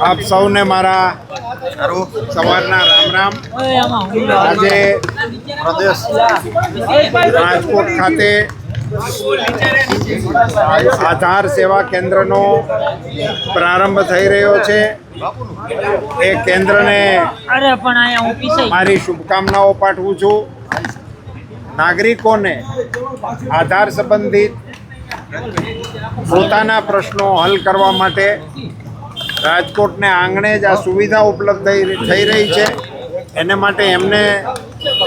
આપ સૌને મારા સવારના રામ રામ। આજે રાજકોટ ખાતે આધાર સેવા કેન્દ્રનો પ્રારંભ થઈ રહ્યો છે। એ કેન્દ્રને મારી શુભકામનાઓ પાઠવું છું। નાગરિકોને આધાર સંબંધિત પોતાના પ્રશ્નો હલ કરવા માટે રાજકોટને આંગણે જ આ સુવિધા ઉપલબ્ધ થઈ રહી છે। એને માટે એમને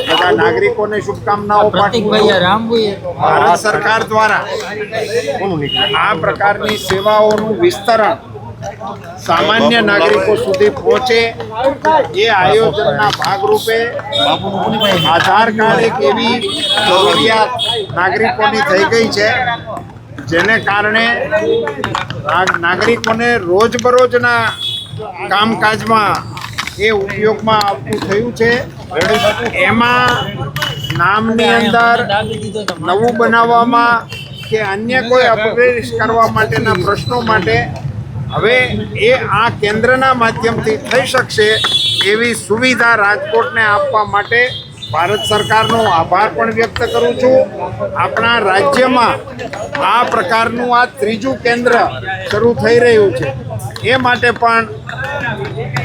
બધા નાગરિકોને શુભકામનાઓ પાઠવું છું। ભારત સરકાર દ્વારા આ પ્રકારની સેવાઓનું વિસ્તરણ સામાન્ય નાગરિકો સુધી પહોંચે એ આયોજનના ભાગરૂપે આધાર કાર્ડ એક એવી જરૂરિયાત નાગરિકોની થઈ ગઈ છે જેને કારણે નાગરિકોને રોજબરોજના કામકાજમાં એ ઉપયોગમાં આવતું થયું છે। એમાં નામની અંદર નવું બનાવવામાં કે અન્ય કોઈ અપગ્રેડ કરવા માટેના પ્રશ્નો માટે હવે એ આ કેન્દ્રના માધ્યમથી થઈ શકશે એવી સુવિધા રાજકોટને આપવા માટે ભારત સરકારનો આભાર પણ વ્યક્ત કરું છું। આપણા રાજ્યમાં આ પ્રકારનું આ ત્રીજું કેન્દ્ર શરૂ થઈ રહ્યું છે એ માટે પણ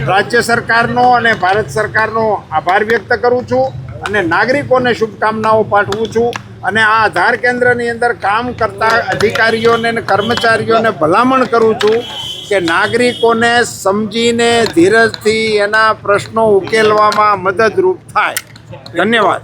રાજ્ય સરકારનો અને ભારત સરકારનો આભાર વ્યક્ત કરું છું અને નાગરિકોને શુભકામનાઓ પાઠવું છું અને આ આધાર કેન્દ્રની અંદર કામ કરતા અધિકારીઓને અને કર્મચારીઓને ભલામણ કરું છું કે નાગરિકોને સમજીને ધીરજથી એના પ્રશ્નો ઉકેલવામાં મદદરૂપ થાય। ધન્યવાદ।